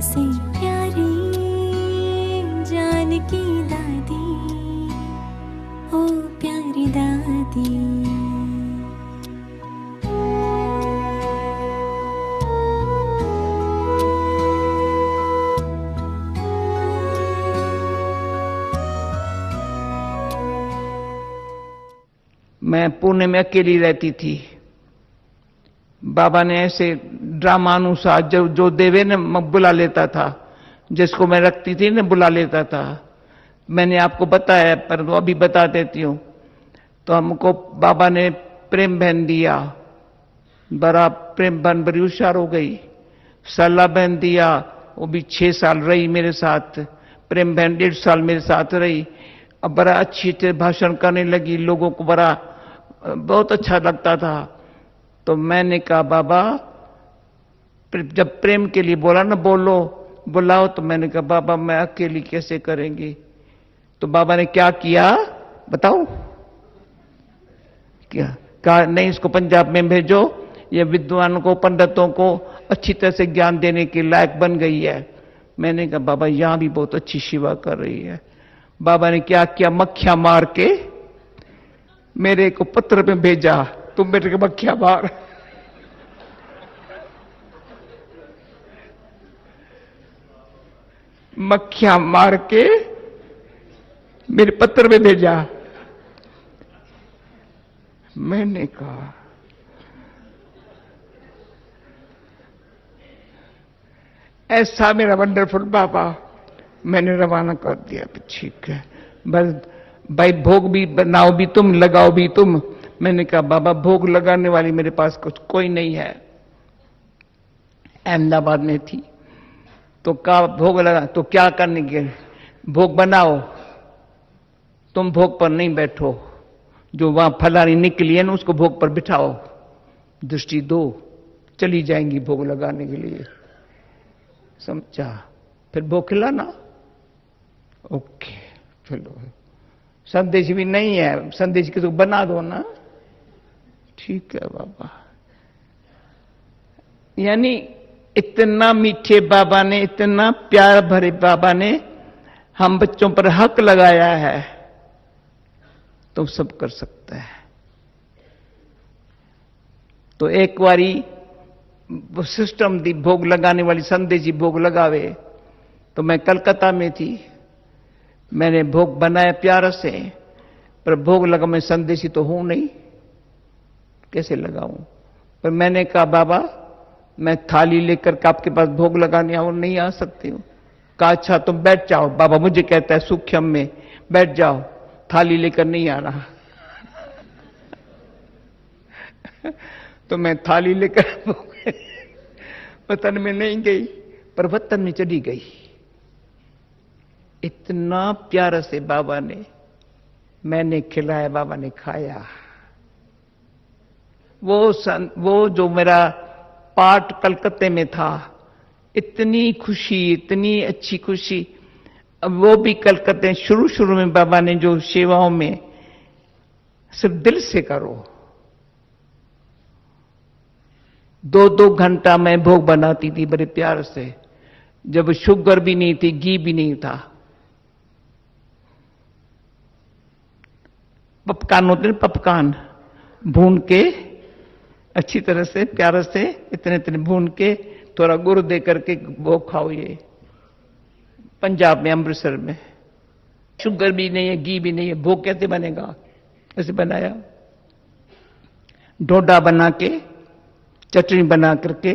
से प्यारी जान की दादी, ओ प्यारी दादी। मैं पुणे में अकेली रहती थी। बाबा ने ऐसे ड्रामानुसार जो देवे ने बुला लेता था, जिसको मैं रखती थी ना बुला लेता था। मैंने आपको बताया पर वो अभी बता देती हूँ। तो हमको बाबा ने प्रेम बहन दिया, बड़ा प्रेम बहन बड़ी होशियार हो गई। सरला बहन दिया, वो भी 6 साल रही मेरे साथ। प्रेम बहन 1.5 साल मेरे साथ रही। अब बड़ा अच्छी अच्छे भाषण करने लगी, लोगों को बड़ा बहुत अच्छा लगता था। तो मैंने कहा बाबा, जब प्रेम के लिए बोला ना बोलो बुलाओ, तो मैंने कहा बाबा मैं अकेली कैसे करेंगी। तो बाबा ने क्या किया बताओ, क्या कहा, नहीं इसको पंजाब में भेजो, ये विद्वान को पंडितों को अच्छी तरह से ज्ञान देने के लायक बन गई है। मैंने कहा बाबा यहां भी बहुत अच्छी सेवा कर रही है। बाबा ने क्या किया, मक्खियां मार के मेरे को पत्र में भेजा, तुम मेरे को मक्खियां मार। मक्खियां मार के मेरे पत्र में भेजा। मैंने कहा ऐसा मेरा वंडरफुल बाबा। मैंने रवाना कर दिया, ठीक है बस भाई, भोग भी बनाओ भी तुम, लगाओ भी तुम। मैंने कहा बाबा भोग लगाने वाली मेरे पास कुछ कोई नहीं है। अहमदाबाद में थी तो कहा भोग लगा, तो क्या करने के, भोग बनाओ, तुम भोग पर नहीं बैठो, जो वहां फलानी निकली है ना उसको भोग पर बिठाओ, दृष्टि दो, चली जाएंगी भोग लगाने के लिए। समझा? फिर भोग खिलाना। ओके चलो, संदेश भी नहीं है, संदेश की तो बना दो ना। ठीक है बाबा। यानी इतना मीठे बाबा ने, इतना प्यार भरे बाबा ने हम बच्चों पर हक लगाया है, तो सब कर सकता है। तो एक बारी वो सिस्टम दी भोग लगाने वाली, संदेशी भोग लगावे। तो मैं कलकत्ता में थी, मैंने भोग बनाया प्यार से, पर भोग लगा, मैं संदेशी तो हूं नहीं, कैसे लगाऊं। पर मैंने कहा बाबा मैं थाली लेकर के आपके पास भोग लगाने आऊं, नहीं आ सकती हूं। कहा अच्छा तुम बैठ जाओ। बाबा मुझे कहता है सूक्ष्म में बैठ जाओ, थाली लेकर नहीं आना। तो मैं थाली लेकर वतन में नहीं गई, पर वतन में चली गई। इतना प्यार से बाबा ने, मैंने खिलाया, बाबा ने खाया। वो जो मेरा पाठ कलकत्ते में था, इतनी खुशी, इतनी अच्छी खुशी। अब वो भी कलकत्ते शुरू शुरू में बाबा ने जो सेवाओं में सिर्फ दिल से करो, 2-2 घंटा मैं भोग बनाती थी बड़े प्यार से, जब शुगर भी नहीं थी, घी भी नहीं था। पपकान होते, पपकान भून के अच्छी तरह से प्यार से इतने इतने भून के थोड़ा गुड़ दे करके भोग खाओ। ये पंजाब में, अमृतसर में शुगर भी नहीं है, घी भी नहीं है, भोग कैसे बनेगा? ऐसे बनाया, डोडा बना के, चटनी बना करके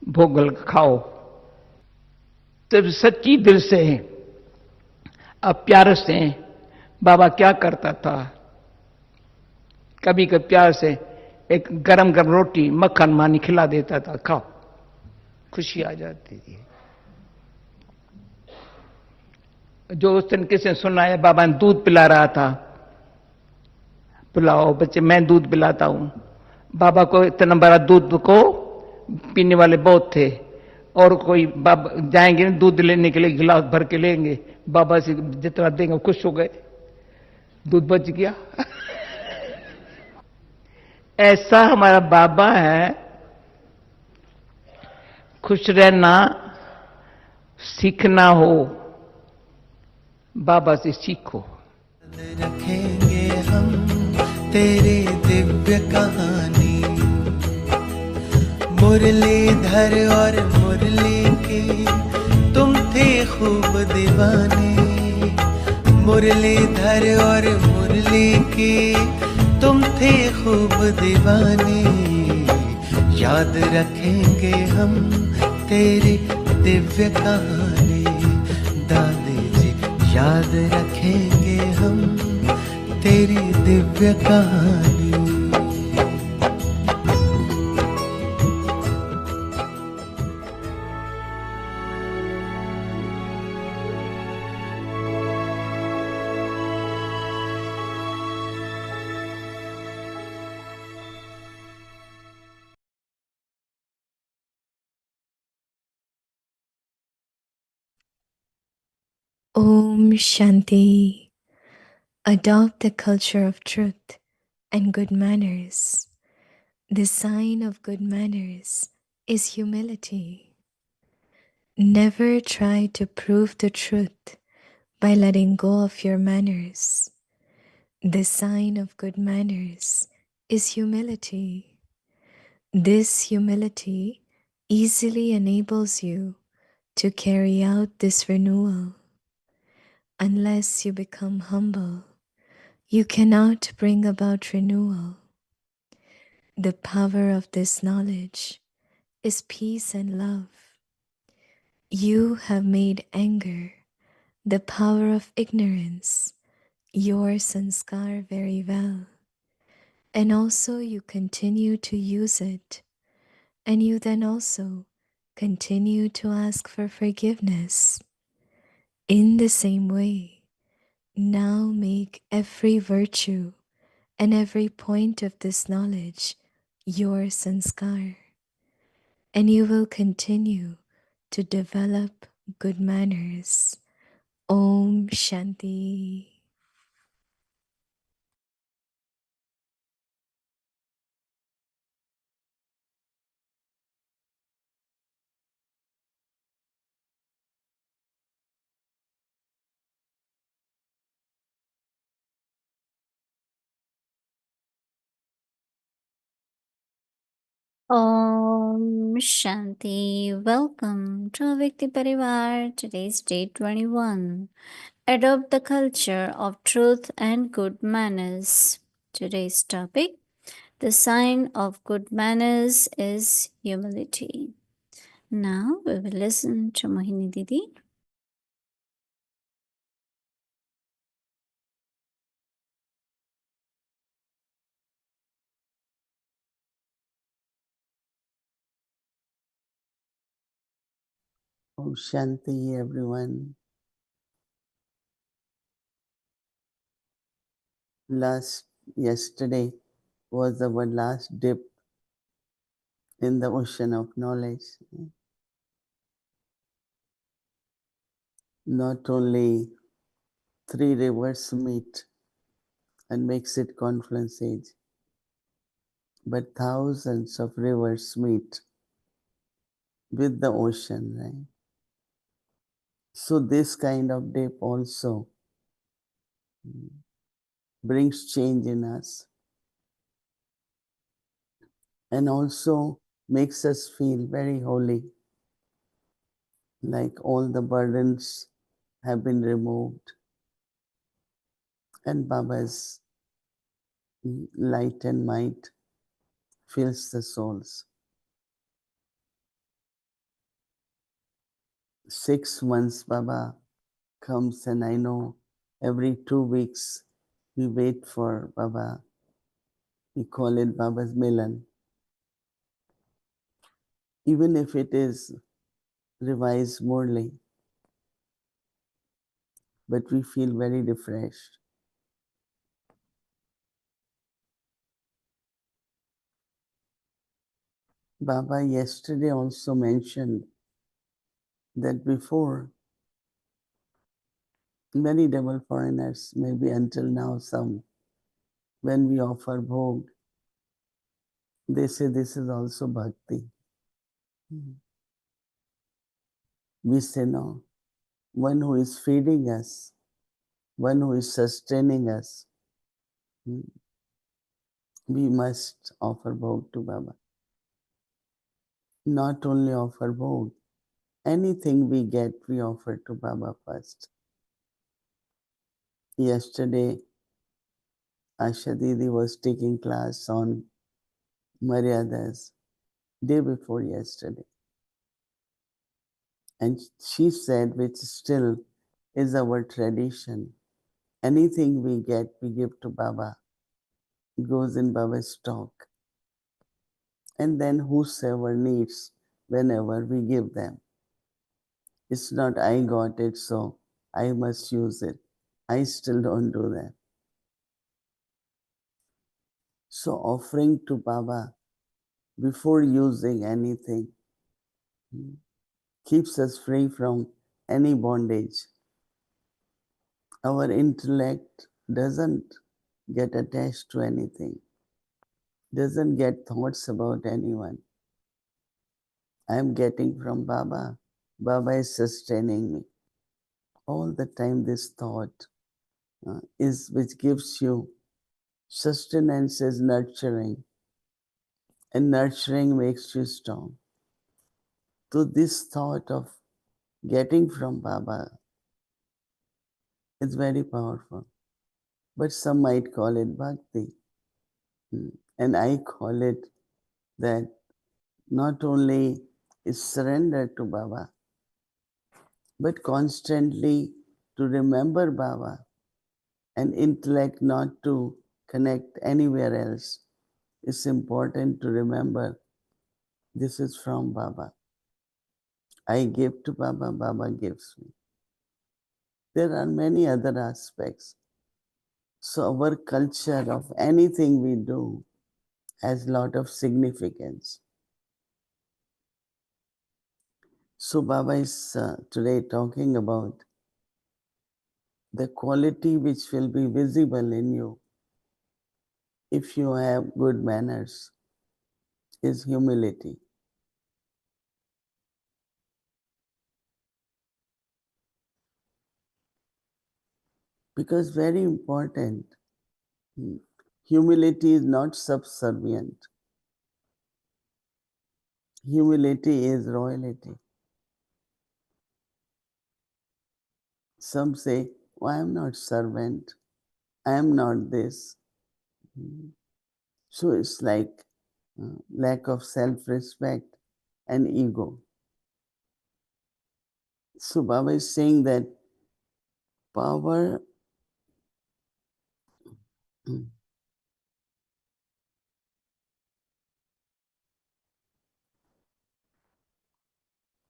भोग खाओ। तो सच्ची दिल से, अब प्यार से बाबा क्या करता था, कभी कभी प्यार से एक गरम गरम रोटी मक्खन मानी खिला देता था, खाओ, खुशी आ जाती थी। जो उस दिन किसी ने सुनाया, बाबा ने दूध पिला रहा था, पिलाओ बच्चे, मैं दूध पिलाता हूं। बाबा को इतना बड़ा दूध को पीने वाले बहुत थे, और कोई बाबा जाएंगे ना दूध लेने के लिए, गिलास भर के लेंगे, बाबा से जितना देंगे खुश हो गए, दूध बच गया। ऐसा हमारा बाबा है, खुश रहना सीखना हो, बाबा से सीखो। रखेंगे हम तेरी दिव्य कहानी, मुरलीधर और मुरली के तुम थे खूब दीवाने, मुरलीधर और मुरली के तुम थे खूब दीवाने, याद रखेंगे हम तेरी दिव्य कहानी, दादी जी याद रखेंगे हम तेरी दिव्य कहानी। Om Shanti. Adopt the culture of truth and good manners. The sign of good manners is humility. Never try to prove the truth by letting go of your manners. The sign of good manners is humility. This humility easily enables you to carry out this renewal. Unless you become humble, you cannot bring about renewal. The power of this knowledge is peace and love. You have made anger, the power of ignorance, your sanskar very well. And also you continue to use it. And you then also continue to ask for forgiveness. In the same way, now make every virtue and every point of this knowledge your sanskar, and you will continue to develop good manners. Om Shanti. Om Shanti. Welcome to Avyakti Parivar. Today's day 21. Adopt the culture of truth and good manners. Today's topic: the sign of good manners is humility. Now we will listen to Mohini Didi. Om Shanti, everyone. Yesterday was our last dip in the ocean of knowledge. Not only three rivers meet and makes it confluence age, but thousands of rivers meet with the ocean, right? So this kind of dip also brings change in us and also makes us feel very holy, like all the burdens have been removed and Baba's light and might fills the souls. 6 months Baba comes, and I know every 2 weeks we wait for Baba. We call it Baba's Milan. Even if it is revised morely, but we feel very refreshed. Baba yesterday also mentioned that before, many devil foreigners, maybe until now some, when we offer bhog, they say this is also bhakti. We say no. One who is feeding us, one who is sustaining us, we must offer bhog to Baba. Not only offer bhog, anything we get, we offer to Baba first. Yesterday, Asha Didi was taking class on Maryadas, day before yesterday. And she said, which still is our tradition, anything we get, we give to Baba. It goes in Baba's stock. And then whosoever needs, whenever we give them. It's not I got it, so I must use it. I still don't do that. So offering to Baba before using anything keeps us free from any bondage. Our intellect doesn't get attached to anything, doesn't get thoughts about anyone. I am getting from Baba. Baba is sustaining me. All the time this thought is which gives you sustenance, is nurturing, and nurturing makes you strong. So this thought of getting from Baba is very powerful. But some might call it bhakti. And I call it that not only is surrender to Baba, but constantly to remember Baba and intellect not to connect anywhere else. It's important to remember this is from Baba. I give to Baba, Baba gives me. There are many other aspects. So our culture of anything we do has a lot of significance. So Baba is today talking about the quality which will be visible in you if you have good manners is humility. Because very important, humility is not subservient. Humility is royalty. Some say, oh, I am not servant, I am not this. So it's like lack of self-respect and ego. So Baba is saying that power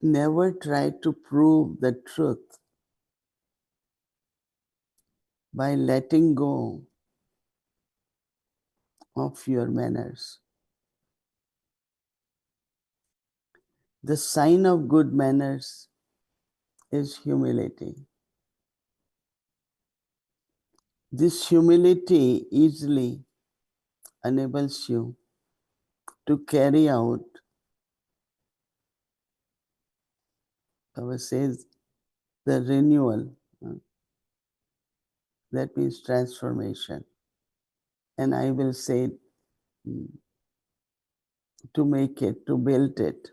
never try to prove the truth by letting go of your manners. The sign of good manners is humility. This humility easily enables you to carry out, Baba says, the renewal. That means transformation. And I will say to make it, to build it.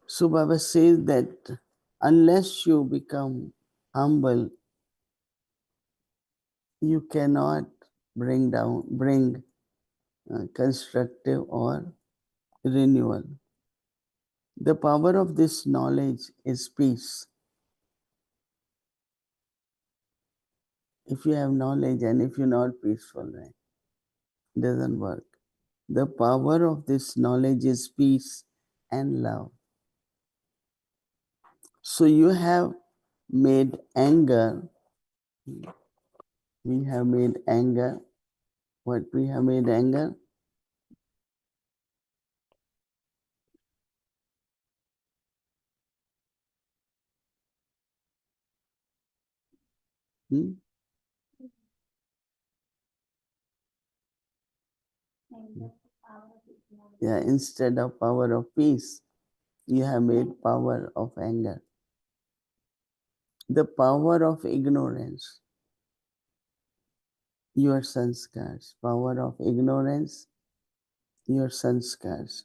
So Baba says that unless you become humble, you cannot bring constructive or renewal. The power of this knowledge is peace. If you have knowledge and if you're not peaceful, right, it doesn't work. The power of this knowledge is peace and love. So you have made anger, we have made anger, what we have made anger? Hmm? Yeah, instead of power of peace, You have made power of anger. The power of ignorance, your sanskars. Power of ignorance, your sanskars.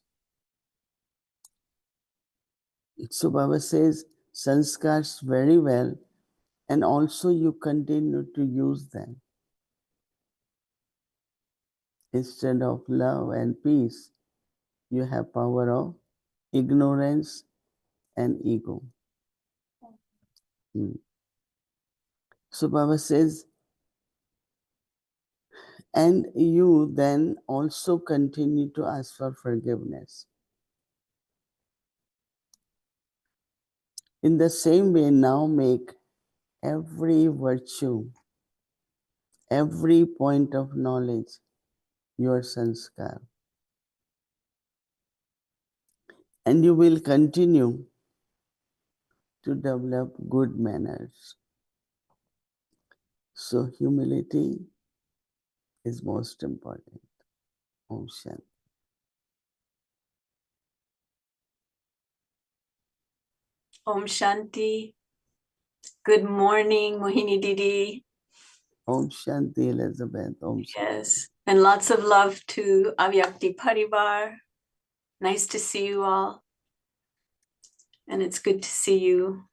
So Baba says sanskars very well, and also you continue to use them. Instead of love and peace, you have power of ignorance and ego. So Baba says, and you then also continue to ask for forgiveness. In the same way, now make every virtue, every point of knowledge your sanskar. And you will continue to develop good manners. So humility is most important. Om Shanti. Om Shanti. Good morning, Mohini Didi. Om Shanti, Elizabeth. Om Shanti. Yes. And lots of love to Avyakti Parivar. Nice to see you all. And it's good to see you.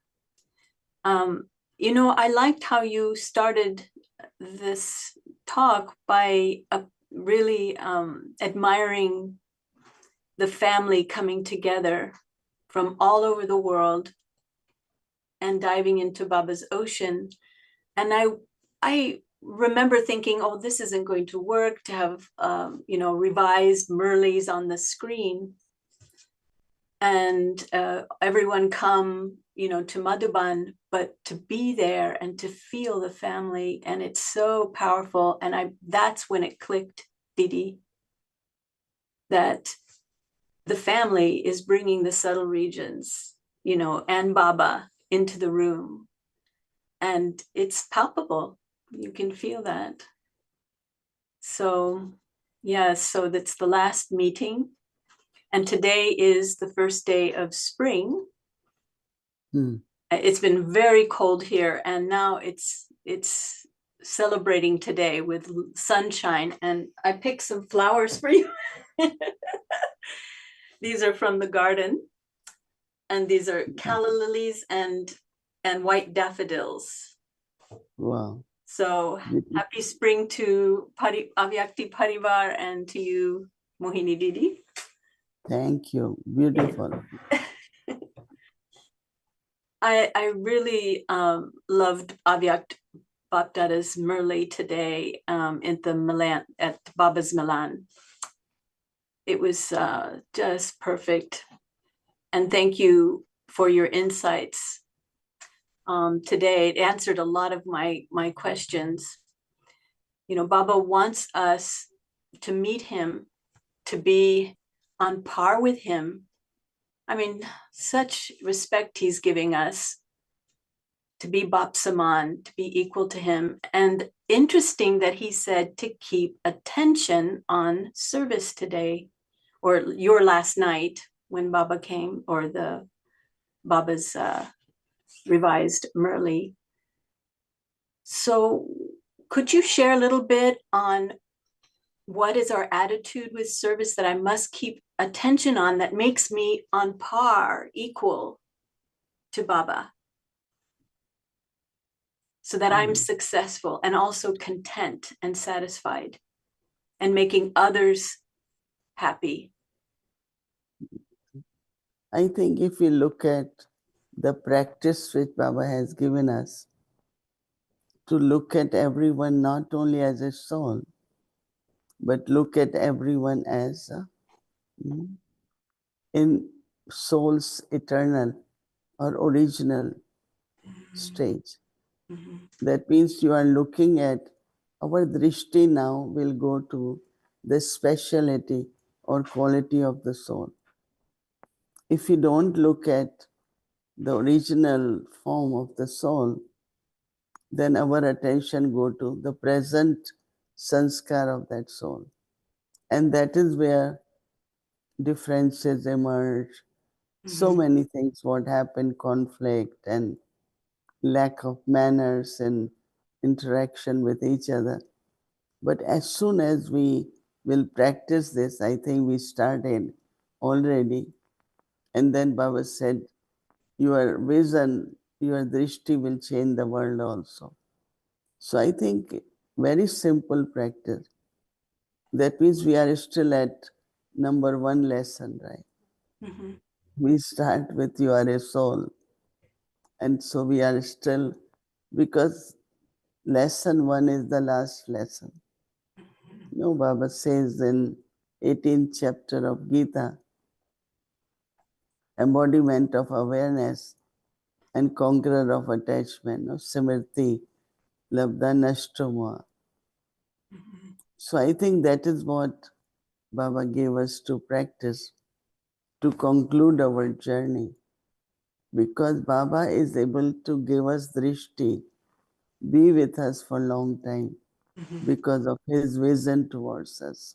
I liked how you started this talk by really admiring the family coming together from all over the world and diving into Baba's ocean. And I remember thinking, oh, this isn't going to work to have, revised Murlis on the screen and everyone come, to Madhuban, but to be there and to feel the family. And it's so powerful. And that's when it clicked, Didi, that the family is bringing the subtle regions, and Baba into the room. And it's palpable. You can feel that. So, so that's the last meeting. And today is the first day of spring. It's been very cold here, and now it's celebrating today with sunshine. And I picked some flowers for you. These are from the garden, and these are calla lilies and white daffodils. Wow. So happy spring to Avyakti Parivar and to you, Mohini Didi. Thank you. Beautiful. I really loved Avyakt Bapdada's Murli today at Baba's Milan. It was just perfect. And thank you for your insights today. It answered a lot of my questions. Baba wants us to meet him, to be on par with him. I mean, such respect he's giving us, to be Bap Saman, to be equal to him. And interesting that he said to keep attention on service today, or your last night when Baba came, or the Baba's revised Murli. So could you share a little bit on what is our attitude with service that I must keep attention on that makes me on par, equal to Baba, so that I'm successful and also content and satisfied and making others happy? I think if we look at the practice which Baba has given us, to look at everyone not only as a soul, but look at everyone as in soul's eternal or original stage. That means you are looking at, our drishti now will go to the speciality or quality of the soul. If you don't look at the original form of the soul, then our attention go to the present sanskar of that soul. And that is where differences emerge, So many things, what happened, conflict and lack of manners and interaction with each other. But as soon as we will practice this, I think we started already. And then Baba said, your vision, your drishti will change the world also. So I think very simple practice. That means we are still at number one lesson, right? Mm-hmm. We start with you are a soul. And so we are still, because lesson one is the last lesson. No, Baba says in 18th chapter of Gita, embodiment of awareness and conqueror of attachment, no, Simriti, Labdha Nashtamah. So I think that is what Baba gave us to practice to conclude our journey. Because Baba is able to give us drishti, be with us for a long time because of his vision towards us.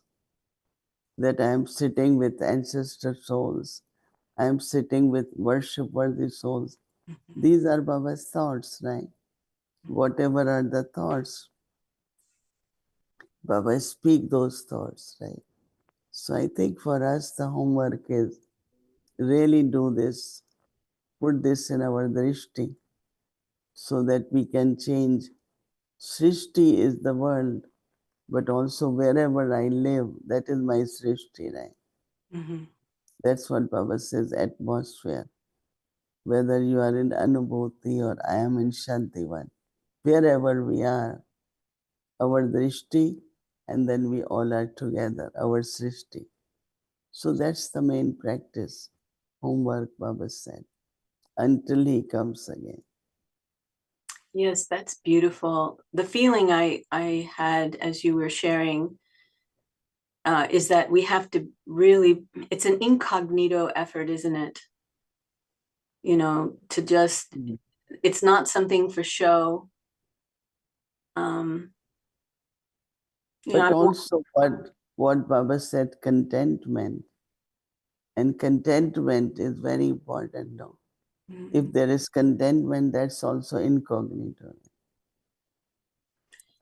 That I am sitting with ancestor souls, I am sitting with worship worthy souls. These are Baba's thoughts, right? Whatever are the thoughts, Baba speak those thoughts, right? So I think for us the homework is really do this, put this in our drishti so that we can change. Srishti is the world, but also wherever I live, that is my Srishti, right? That's what Baba says, atmosphere. Whether you are in Anubhuti or I am in Shantivan, wherever we are, our Drishti, and then we all are together, our Srishti. So that's the main practice, homework, Baba said, until he comes again. Yes, that's beautiful. The feeling I had as you were sharing is that we have to really, it's an incognito effort, isn't it? You know, to just, it's not something for show. But also what Baba said, contentment. And contentment is very important now. If there is contentment, that's also incognito.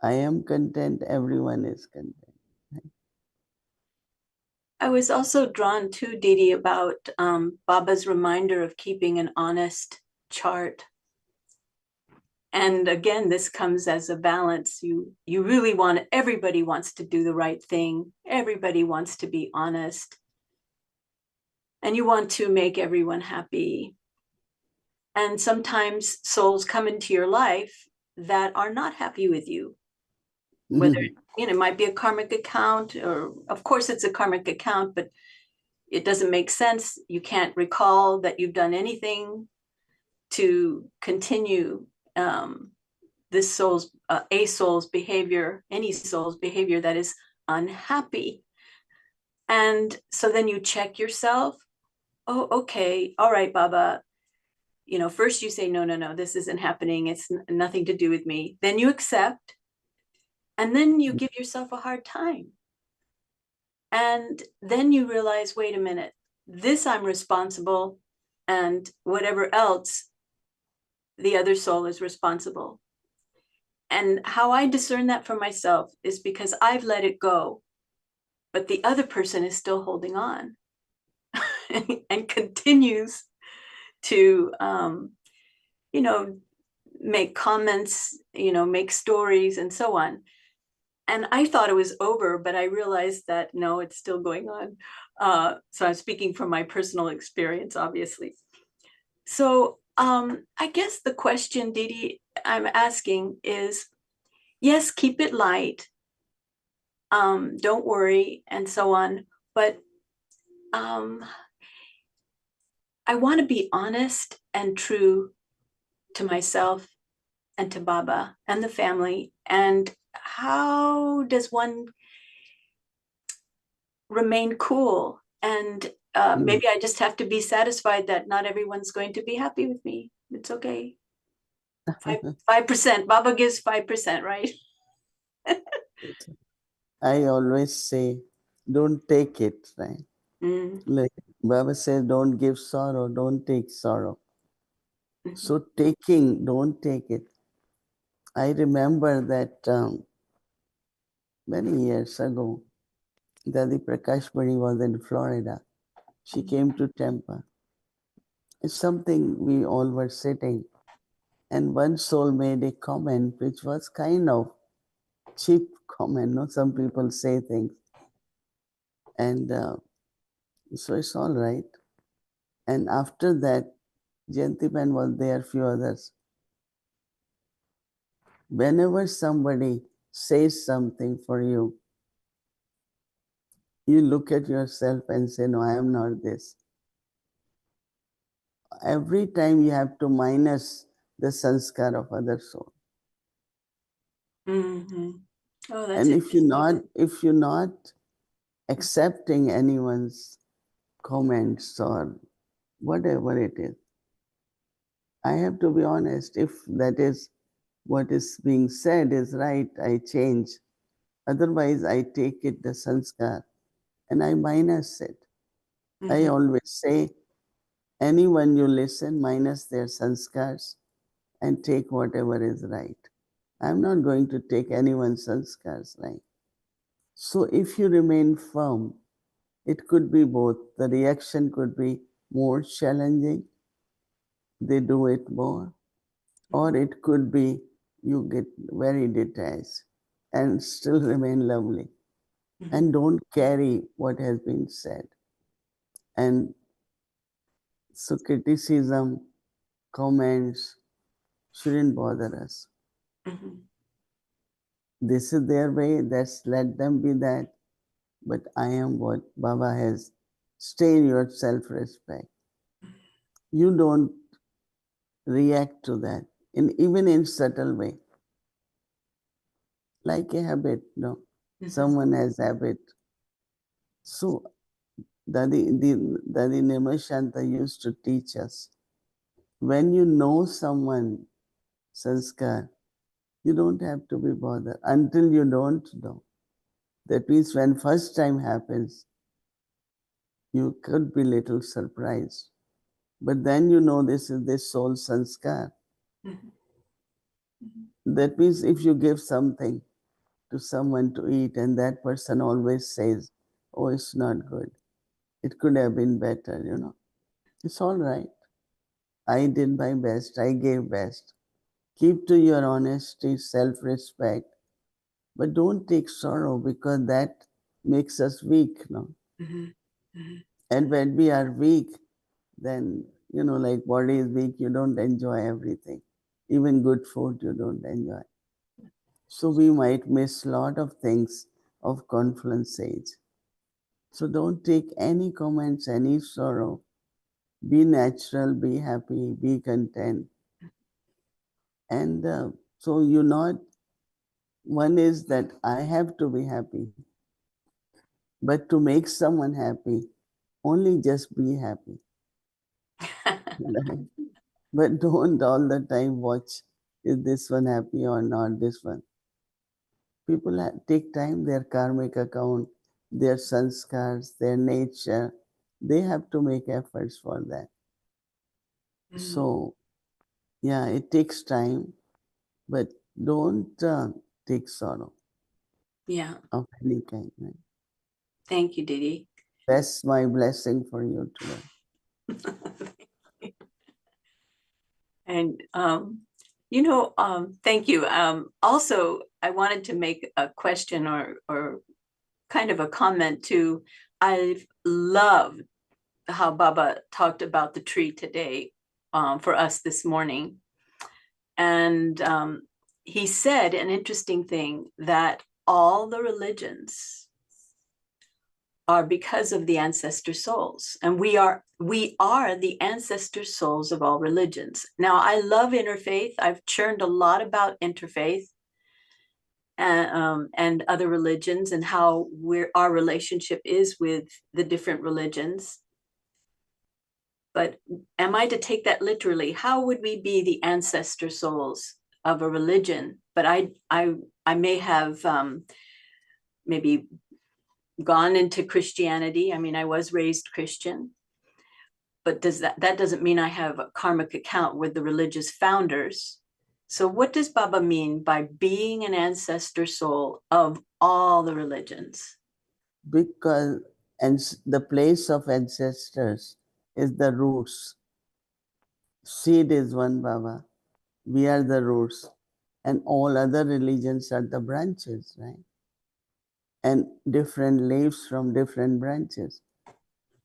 I am content, everyone is content. I was also drawn to Didi about Baba's reminder of keeping an honest chart. And again, this comes as a balance. You really want, everybody wants to do the right thing. Everybody wants to be honest. And you want to make everyone happy. And sometimes souls come into your life that are not happy with you. Whether, you know, it might be a karmic account, or of course it's a karmic account, but it doesn't make sense. You can't recall that you've done anything to continue this soul's, a soul's behavior, any soul's behavior that is unhappy. And so then you check yourself. Oh, okay. All right, Baba. You know, first you say, no, this isn't happening. It's nothing to do with me. Then you accept. And then you give yourself a hard time. And then you realize, wait a minute, this I'm responsible, and whatever else, the other soul is responsible. And how I discern that for myself is because I've let it go, but the other person is still holding on and continues to, you know, make comments, you know, make stories and so on. And I thought it was over, but I realized that no, it's still going on. So I'm speaking from my personal experience, obviously. So I guess the question, Didi, I'm asking is, yes, keep it light. Don't worry, and so on. But I want to be honest and true to myself and to Baba and the family. And how does one remain cool? And maybe I just have to be satisfied that not everyone's going to be happy with me. It's okay. 5%. Baba gives 5%, right? I always say, don't take it, right? Like, Baba says, don't give sorrow, don't take sorrow. So taking, don't take it. I remember that many years ago, Dadi Prakashmani was in Florida. She came to Tampa. It's something we all were sitting, and one soul made a comment which was kind of cheap comment. No, some people say things, and so it's all right. And after that, Jayantiman was there, few others. Whenever somebody says something for you, you look at yourself and say, no, I am not this. Every time you have to minus the sanskar of other soul. Mm-hmm. Oh, that's And interesting. if you're not accepting anyone's comments or whatever it is, I have to be honest, if that is what is being said is right, I change. Otherwise, I take it the sanskar and I minus it. I always say, anyone you listen, minus their sanskars and take whatever is right. I'm not going to take anyone's sanskars right. So if you remain firm, it could be both. The reaction could be more challenging, they do it more, or it could be you get very detached and still remain lovely and don't carry what has been said. And so criticism, comments shouldn't bother us. This is their way, let them be that. But I am what Baba has. Stay in your self-respect. You don't react to that, even in subtle way. Like a habit, no? Someone has habit. So Dadi Nirmashanta used to teach us, when you know someone, sanskar, you don't have to be bothered until you don't know. That means when first time happens, you could be little surprised. But then you know this is this soul sanskar. That means if you give something to someone to eat and that person always says, oh, it's not good. It could have been better. It's all right. I did my best. I gave best. Keep to your honesty, self-respect, but don't take sorrow because that makes us weak, no? And when we are weak, then, like body is weak, you don't enjoy everything. Even good food you don't enjoy. So we might miss a lot of things of confluence age. So don't take any comments, any sorrow. Be natural, be happy, be content. And so one is that I have to be happy. But to make someone happy, only just be happy. Right? But don't all the time watch, is this one happy or not, this one. People take time, their karmic account, their sanskars, their nature, they have to make efforts for that. So, yeah, it takes time, but don't take sorrow. Yeah. Of any kind. Right? Thank you, Didi. That's my blessing for you today. And thank you. Also, I wanted to make a question or kind of a comment too. I've loved how Baba talked about the tree today for us this morning. And he said an interesting thing, that all the religions are because of the ancestor souls, and we are the ancestor souls of all religions. Now, I love interfaith. I've churned a lot about interfaith and other religions, and how our relationship is with the different religions. But am I to take that literally? How would we be the ancestor souls of a religion? But I may have maybe gone into Christianity. I mean, I was raised Christian. but that doesn't mean I have a karmic account with the religious founders. So what does Baba mean by being an ancestor soul of all the religions? Because the place of ancestors is the roots. Seed is one, Baba. We are the roots. And all other religions are the branches, right? And different leaves from different branches.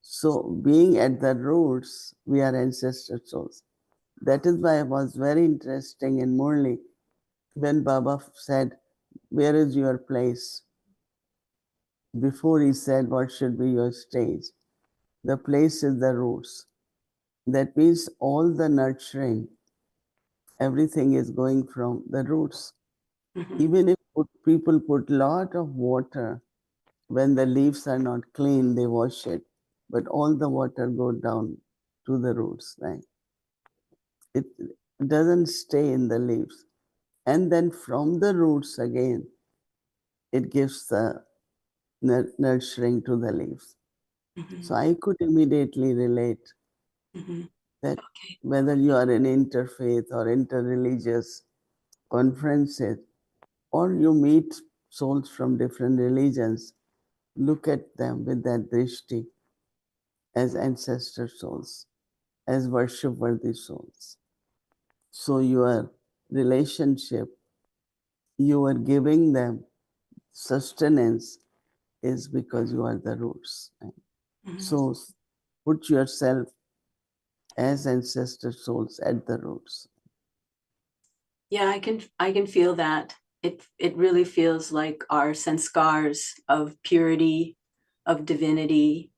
So being at the roots, we are ancestor souls. That is why it was very interesting in Murli when Baba said, "Where is your place?" Before he said, "What should be your stage?" The place is the roots. That means all the nurturing, everything is going from the roots. Mhm. Even if people put lot of water, when the leaves are not clean, they wash it. But all the water go down to the roots, right? It doesn't stay in the leaves. And then from the roots again, it gives the nurturing to the leaves. Mhm. So I could immediately relate Mhm. that Okay. whether you are in interfaith or interreligious conferences, or you meet souls from different religions, look at them with that drishti as ancestor souls, as worship worthy souls. So your relationship, you are giving them sustenance is because you are the roots. Right? Mhm. So put yourself as ancestor souls at the roots. Yeah, I can feel that. It really feels like our sanskars of purity, of divinity.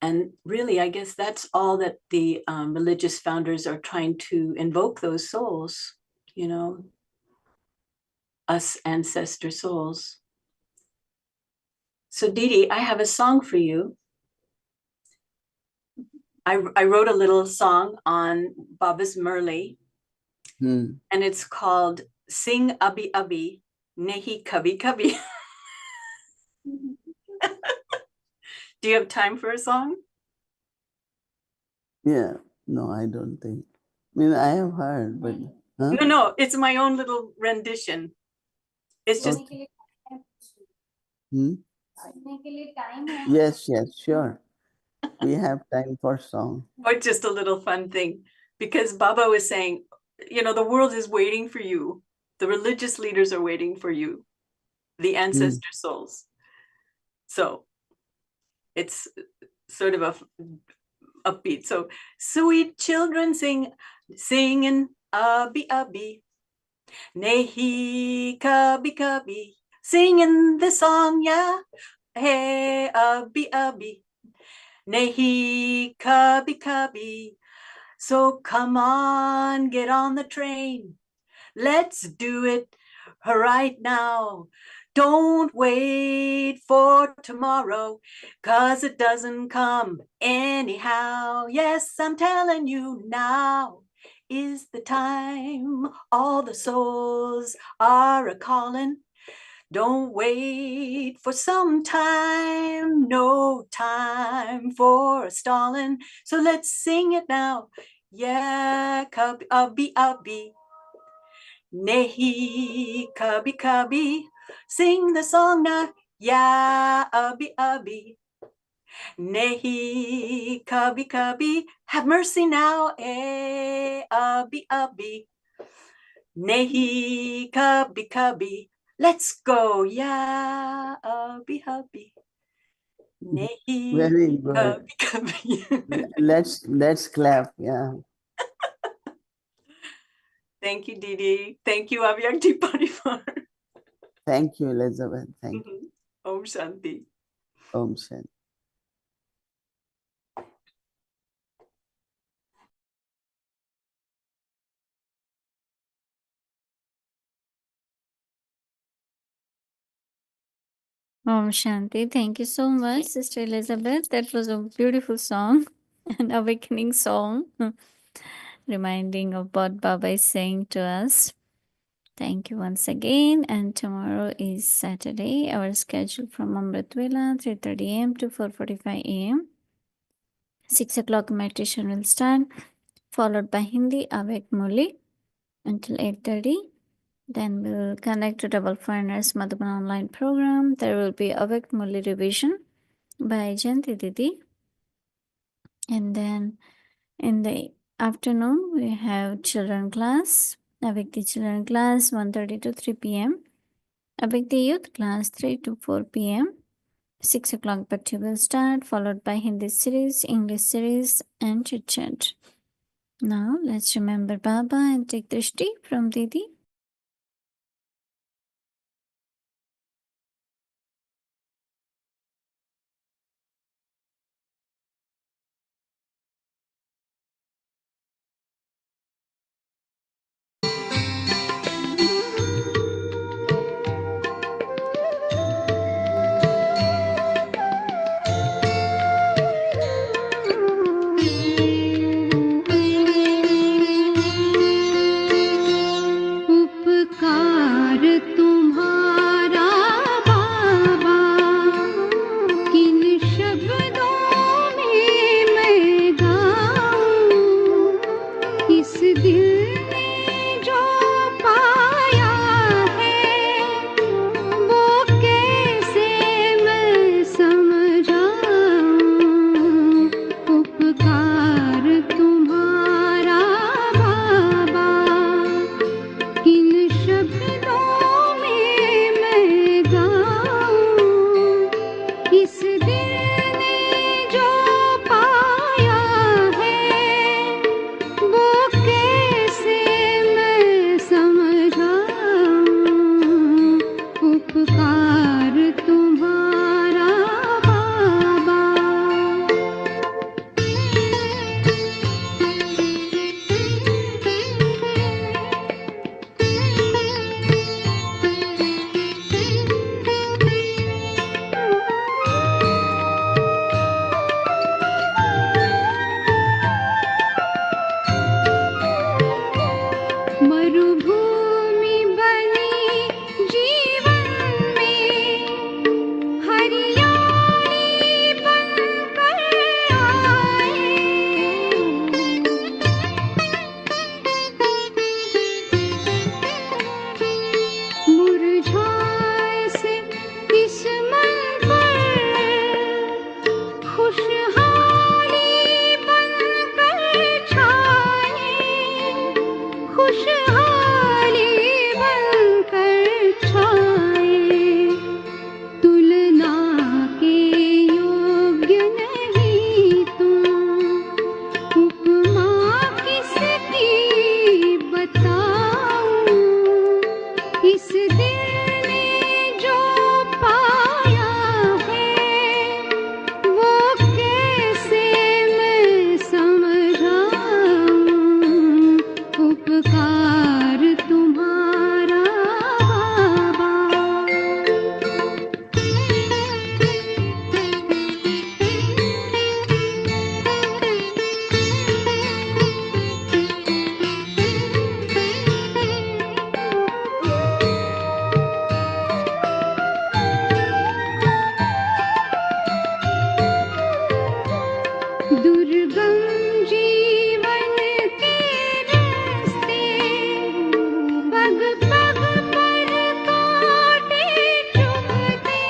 And really, I guess that's all that the religious founders are trying to invoke those souls, you know, us ancestor souls. So Didi, I have a song for you. I wrote a little song on Baba's Murli, Hmm. and it's called Sing Abhi Abhi, Nahi Kabhi Kabhi. Do you have time for a song? Yeah, no, I don't think. I mean, I have heard, but huh? No, it's my own little rendition. It's just Okay. Hmm? Yes, yes, sure. We have time for song. or just a little fun thing, because Baba was saying, you know, the world is waiting for you. The religious leaders are waiting for you, the ancestor souls. So it's sort of a upbeat. So sweet children singing abhi abhi, nehi kabhi kabhi, singing the song, yeah, hey abhi abhi, nehi kabhi kabhi. So come on, get on the train. Let's do it right now. Don't wait for tomorrow, 'cause it doesn't come anyhow. Yes, I'm telling you now is the time. All the souls are a calling. Don't wait for some time, no time for a stalling. So let's sing it now. Yeah, abhi abhi, nehi kabhi kabhi. Sing the song now. Yeah, abhi abhi, nehi kabhi kabhi. Have mercy now, abhi abhi, nehi kabhi kabhi. Let's go, yeah, abhi abhi, nehi Very good. kabhi kabhi. Let's clap. Yeah. Thank you, Didi. Thank you, Avyakti Paripar. Thank you, Elizabeth. Thank you. Om Shanti. Om Shanti. Om Shanti. Thank you so much, Sister Elizabeth. That was a beautiful song, an awakening song, reminding of what Baba is saying to us. Thank you once again. And tomorrow is Saturday. Our schedule from Amritvela, 3:30 a.m. to 4:45 a.m. 6 o'clock meditation will start, followed by Hindi Avek Muli until 8:30. Then we'll connect to Double Foreigners Madhuban online program. There will be Avek Muli revision by Janti Didi. And then in the afternoon, we have children class, Avikti children class 1:30 to 3 p.m. Avikti youth class 3 to 4 p.m. 6 o'clock Bhakti will start, followed by Hindi series, English series, and chit chat. Now let's remember Baba and take Drishti from Didi. उपकार तुम्हारा बाबा, किन शब्दों में मैं गाऊं, इस दिल ने जो पाया है वो कैसे मैं समझाऊं। उपकार तुम्हारा बाबा, किन शब्दों में मैं गाऊं, इस दिल ने जो पाया है वो कैसे मैं समझाऊं। उपकार तुम्हारा बाबा। मरुभूमि बनी जीवन में हरियाली बनकर आए, मुरझाए से इस मन पर खुशहाली बनकर छाए, खुशहाली बनकर छाए। तुलना के योग्य नहीं तुम, उपमा किसकी बताऊं। इस दिल ने जो पाया है वो कैसे मैं समझाऊं। उपकार तुम्हारा बाबा। दुर्गम जीवन के रास्ते, पग पग पर कांटे चुभते,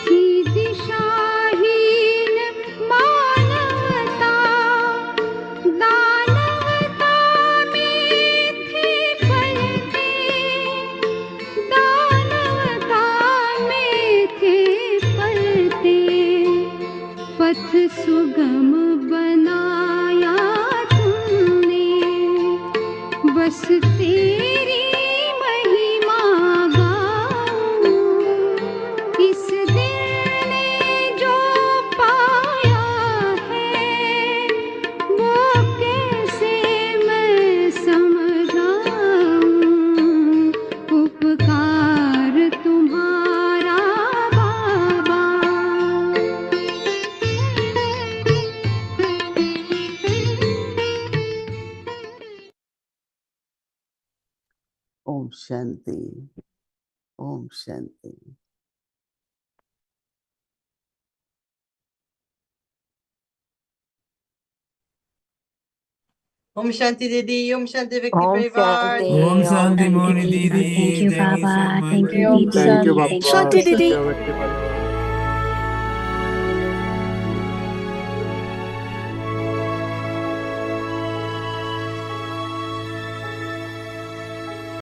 थी दिशाहीन मानवता, दानवता में थे पलते, दानवता में थे पलते। पथ सुगम बनाया तुमने, बस तेरी महिमा गाऊं। इस दिल ने जो पाया है वो कैसे मैं समझाऊं। उपकार तुम्हारा बाबा। Om Shanti. Om Shanti. Om Shanti Didi, Om Shanti Vikti Om Parivar. Shanti, Om Om Shanti Shanti Mohini Didi. Didi. Thank you, Thank you so Baba. much. Thank you, Om Didi. Shanti. Thank you. Shanti Didi.